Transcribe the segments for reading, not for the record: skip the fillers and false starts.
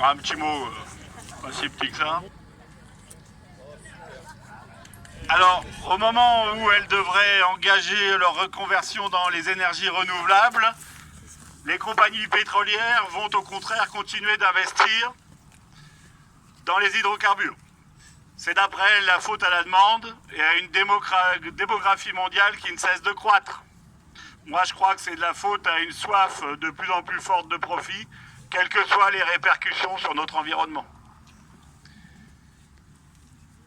Un petit mot, pas si petit que ça. Alors, au moment où elles devraient engager leur reconversion dans les énergies renouvelables, les compagnies pétrolières vont au contraire continuer d'investir dans les hydrocarbures. C'est d'après elles la faute à la demande et à une démographie mondiale qui ne cesse de croître. Moi, je crois que c'est de la faute à une soif de plus en plus forte de profit, quelles que soient les répercussions sur notre environnement.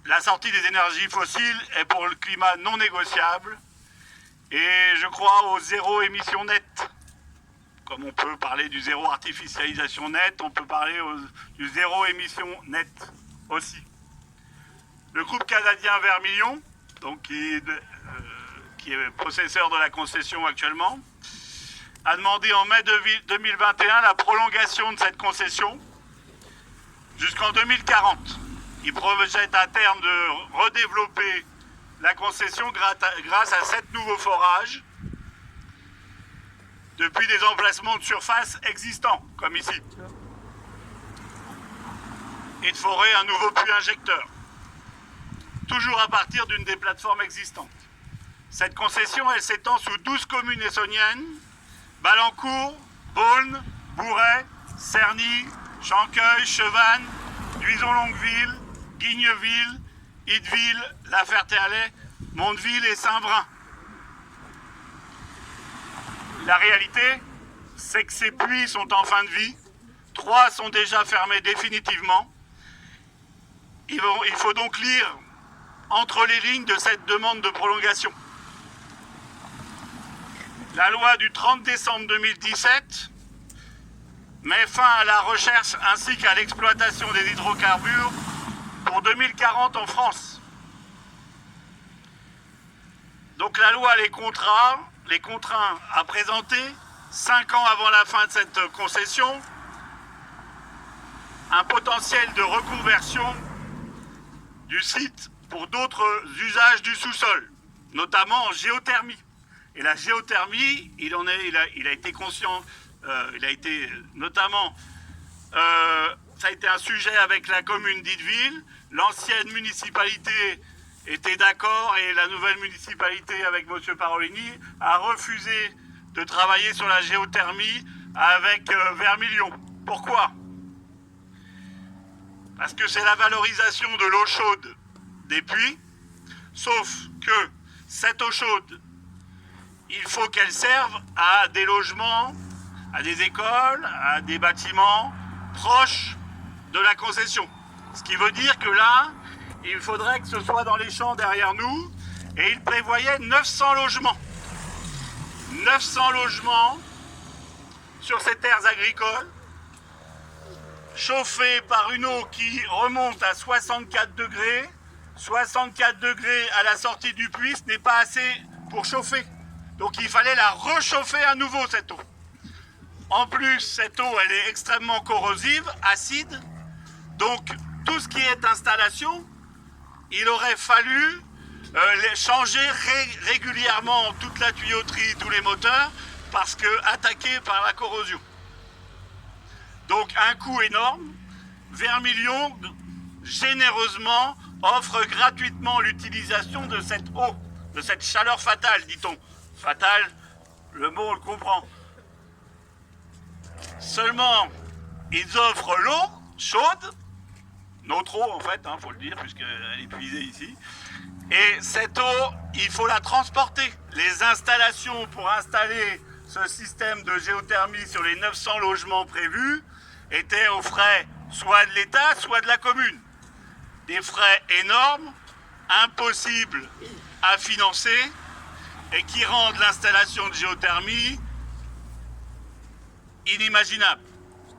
La sortie des énergies fossiles est pour le climat non négociable et je crois au zéro émission nette. Comme on peut parler du zéro artificialisation nette, on peut parler du zéro émission nette aussi. Le groupe canadien Vermilion, donc qui est possesseur de la concession actuellement, a demandé en mai 2021 la prolongation de cette concession jusqu'en 2040. Il projette à terme de redévelopper la concession grâce à 7 nouveaux forages depuis des emplacements de surface existants, comme ici, et de forer un nouveau puits injecteur, toujours à partir d'une des plateformes existantes. Cette concession, elle s'étend sous 12 communes essonniennes: Balancourt, Beaune, Bourret, Cerny, Chanqueuil, Chevannes, Duison-Longueville, Guigneville, Itteville, La Ferté-Alais, Mondeville et Saint-Vrain. La réalité, c'est que ces puits sont en fin de vie. 3 sont déjà fermés définitivement. Il faut donc lire entre les lignes de cette demande de prolongation. La loi du 30 décembre 2017 met fin à la recherche ainsi qu'à l'exploitation des hydrocarbures pour 2040 en France. Donc la loi les contraint à présenter, 5 ans avant la fin de cette concession, un potentiel de reconversion du site pour d'autres usages du sous-sol, notamment en géothermie. Et la géothermie, il a été conscient, ça a été un sujet avec la commune d'Itteville. L'ancienne municipalité était d'accord et la nouvelle municipalité avec M. Parolini a refusé de travailler sur la géothermie avec Vermilion. Pourquoi ? Parce que c'est la valorisation de l'eau chaude des puits, sauf que cette eau chaude, il faut qu'elle serve à des logements, à des écoles, à des bâtiments proches de la concession. Ce qui veut dire que là, il faudrait que ce soit dans les champs derrière nous, et il prévoyait 900 logements. 900 logements sur ces terres agricoles, chauffés par une eau qui remonte à 64 degrés. 64 degrés à la sortie du puits, ce n'est pas assez pour chauffer. Donc il fallait la rechauffer à nouveau, cette eau. En plus, cette eau, elle est extrêmement corrosive, acide. Donc tout ce qui est installation, il aurait fallu changer régulièrement toute la tuyauterie, tous les moteurs, parce que attaqués par la corrosion. Donc un coût énorme. Vermilion, généreusement, offre gratuitement l'utilisation de cette eau, de cette chaleur fatale, dit-on. Fatale, le mot on le comprend. Seulement, ils offrent l'eau chaude, notre eau en fait, faut le dire, puisqu'elle est puisée ici. Et cette eau, il faut la transporter. Les installations pour installer ce système de géothermie sur les 900 logements prévus étaient aux frais soit de l'État, soit de la commune. Des frais énormes, impossibles à financer et qui rendent l'installation de géothermie inimaginable.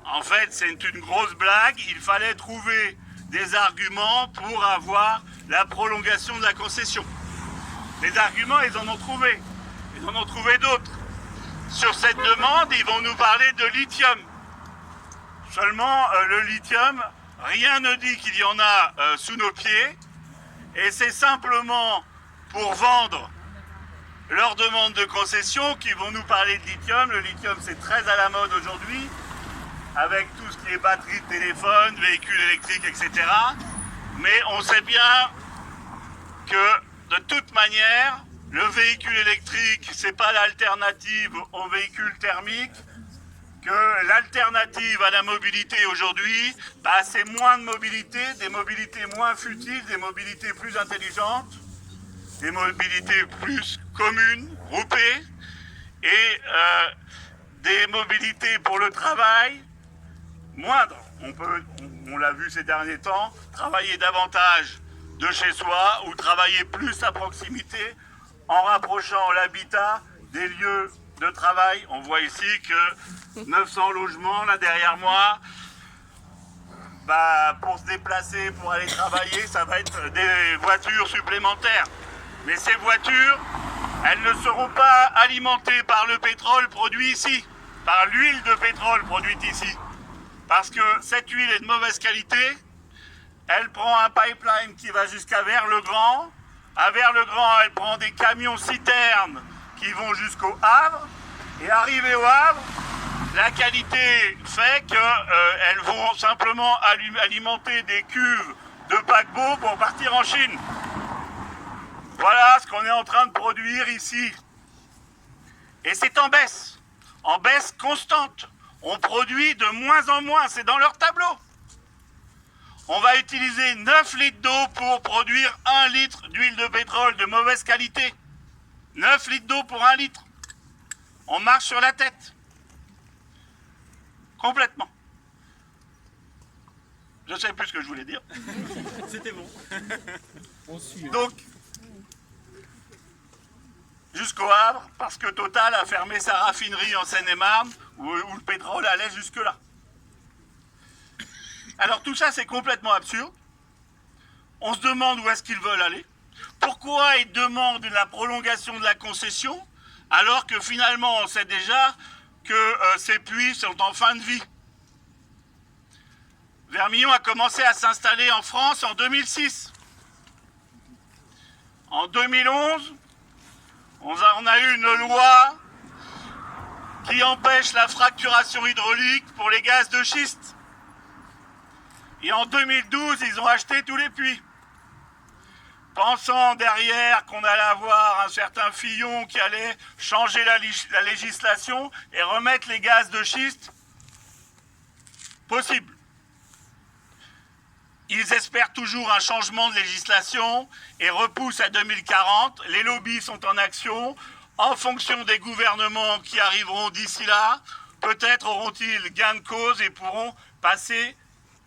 En fait, c'est une grosse blague. Il fallait trouver des arguments pour avoir la prolongation de la concession. Les arguments, ils en ont trouvé. Ils en ont trouvé d'autres. Sur cette demande, ils vont nous parler de lithium. Seulement, le lithium, rien ne dit qu'il y en a sous nos pieds. Et c'est simplement pour vendre leur demande de concession qu'ils vont nous parler de lithium. Le lithium, c'est très à la mode aujourd'hui. avec tout ce qui est batterie de téléphone, véhicules électriques, etc. Mais on sait bien que de toute manière, le véhicule électrique, c'est pas l'alternative au véhicule thermique, que l'alternative à la mobilité aujourd'hui, bah, c'est moins de mobilité, des mobilités moins futiles, des mobilités plus intelligentes, des mobilités plus communes, groupées, et des mobilités pour le travail moindres. On l'a vu ces derniers temps, travailler davantage de chez soi ou travailler plus à proximité en rapprochant l'habitat des lieux de travail. On voit ici que 900 logements là derrière moi, bah, pour se déplacer, pour aller travailler, ça va être des voitures supplémentaires. Mais ces voitures, elles ne seront pas alimentées par le pétrole produit ici, par l'huile de pétrole produite ici. Parce que cette huile est de mauvaise qualité, elle prend un pipeline qui va jusqu'à Vers-le-Grand. À Vers-le-Grand, elle prend des camions citernes qui vont jusqu'au Havre. Et arrivé au Havre, la qualité fait qu'elles vont simplement alimenter des cuves de paquebots pour partir en Chine. Voilà ce qu'on est en train de produire ici. Et c'est en baisse constante. On produit de moins en moins, c'est dans leur tableau. On va utiliser 9 litres d'eau pour produire 1 litre d'huile de pétrole de mauvaise qualité. 9 litres d'eau pour 1 litre. On marche sur la tête. Complètement. Je ne sais plus ce que je voulais dire. C'était bon. Donc, jusqu'au Havre, parce que Total a fermé sa raffinerie en Seine-et-Marne, où le pétrole allait jusque-là. Alors tout ça, c'est complètement absurde. On se demande où est-ce qu'ils veulent aller. Pourquoi ils demandent la prolongation de la concession, alors que finalement, on sait déjà que ces puits sont en fin de vie. Vermillon a commencé à s'installer en France en 2006. En 2011, on a eu une loi qui empêche la fracturation hydraulique pour les gaz de schiste. Et en 2012, ils ont acheté tous les puits. Pensant derrière qu'on allait avoir un certain Fillon qui allait changer la législation et remettre les gaz de schiste possible. Ils espèrent toujours un changement de législation et repoussent à 2040. Les lobbies sont en action. En fonction des gouvernements qui arriveront d'ici là, peut-être auront-ils gain de cause et pourront passer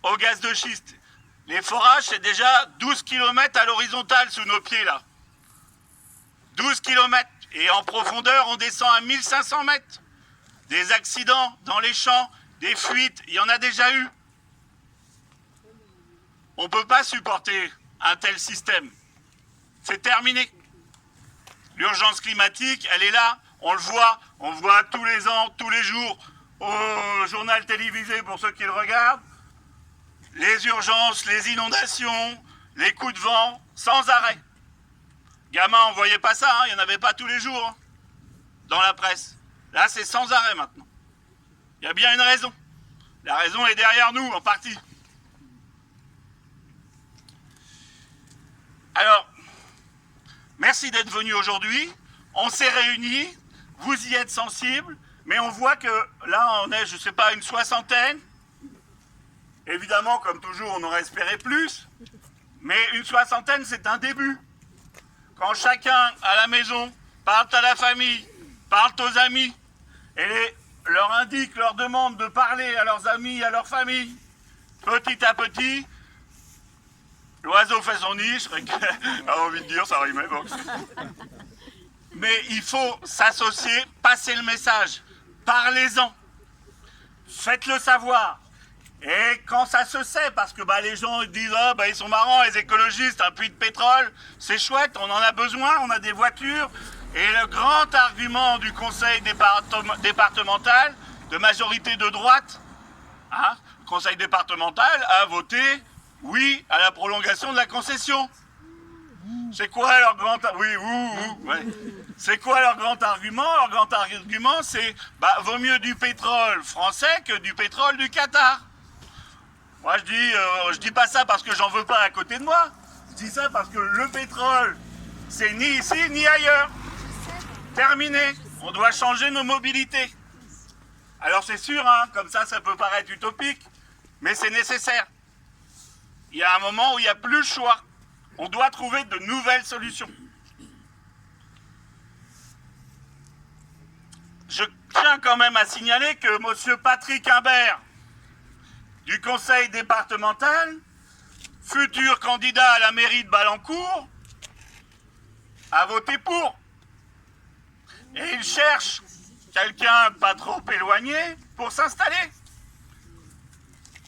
au gaz de schiste. Les forages, c'est déjà 12 km à l'horizontale sous nos pieds, là. 12 km. Et en profondeur, on descend à 1500 mètres. Des accidents dans les champs, des fuites, il y en a déjà eu. On ne peut pas supporter un tel système. C'est terminé. L'urgence climatique, elle est là, on le voit. On le voit tous les ans, tous les jours, au journal télévisé pour ceux qui le regardent. Les urgences, les inondations, les coups de vent, sans arrêt. Gamin, on ne voyait pas ça, hein, il n'y en avait pas tous les jours hein, dans la presse. Là, c'est sans arrêt maintenant. Il y a bien une raison. La raison est derrière nous, en partie. Alors, merci d'être venu aujourd'hui. On s'est réunis, vous y êtes sensibles, mais on voit que là, on est, je ne sais pas, une soixantaine. Évidemment, comme toujours, on aurait espéré plus, mais une soixantaine, c'est un début. Quand chacun, à la maison, parle à la famille, parle aux amis, et leur indique, leur demande de parler à leurs amis, à leur famille, petit à petit, l'oiseau fait son nid, j'ai envie de dire, ça rimait, bon. Mais il faut s'associer, passer le message, parlez-en, faites-le savoir. Et quand ça se sait, parce que les gens disent « Ah, ils sont marrants, les écologistes, un puits de pétrole, c'est chouette, on en a besoin, on a des voitures. » Et le grand argument du conseil départemental, de majorité de droite, hein, le conseil départemental a voté « Oui » à la prolongation de la concession. C'est quoi leur grand... Oui, ouais. C'est quoi leur grand argument? Leur grand argument, c'est vaut mieux du pétrole français que du pétrole du Qatar. Moi, je dis pas ça parce que j'en veux pas à côté de moi. Je dis ça parce que le pétrole, c'est ni ici ni ailleurs. Terminé. On doit changer nos mobilités. Alors c'est sûr, hein, comme ça peut paraître utopique, mais c'est nécessaire. Il y a un moment où il n'y a plus le choix. On doit trouver de nouvelles solutions. Je tiens quand même à signaler que M. Patrick Imbert, du conseil départemental, futur candidat à la mairie de Balancourt, a voté pour. Et il cherche quelqu'un pas trop éloigné pour s'installer.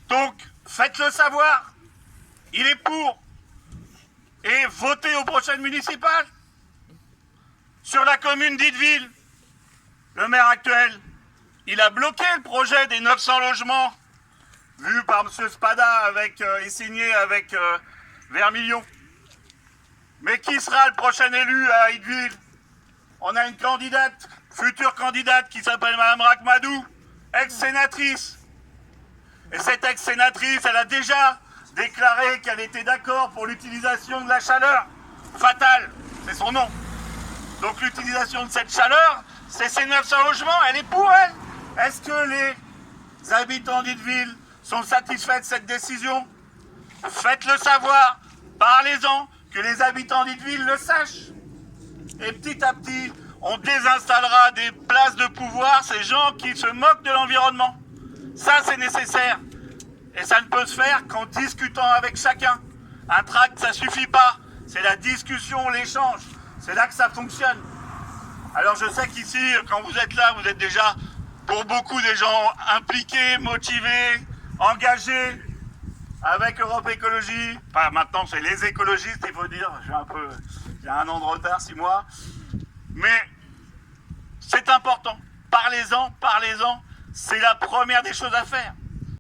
Donc, faites-le savoir. Il est pour. Et votez aux prochaines municipales. Sur la commune d'Itteville, le maire actuel, il a bloqué le projet des 900 logements vu par M. Spada et signé avec Vermillon. Mais qui sera le prochain élu à Itteville? On a une candidate, future candidate, qui s'appelle Mme Rachmadou, ex-sénatrice. Et cette ex-sénatrice, elle a déjà déclaré qu'elle était d'accord pour l'utilisation de la chaleur fatale. C'est son nom. Donc l'utilisation de cette chaleur, c'est ces 900 logements, elle est pour elle. Est-ce que les habitants d'Itteville sont satisfaits de cette décision? Faites-le savoir, parlez-en, que les habitants d'Itteville le sachent. Et petit à petit, on désinstallera des places de pouvoir ces gens qui se moquent de l'environnement. Ça, c'est nécessaire. Et ça ne peut se faire qu'en discutant avec chacun. Un tract, ça suffit pas. C'est la discussion, l'échange. C'est là que ça fonctionne. Alors je sais qu'ici, quand vous êtes là, vous êtes déjà, pour beaucoup, des gens impliqués, motivés, engagés avec Europe Écologie. Enfin, maintenant, c'est les écologistes, il faut dire. J'ai un an de retard, 6 mois. Mais c'est important. Parlez-en. C'est la première des choses à faire.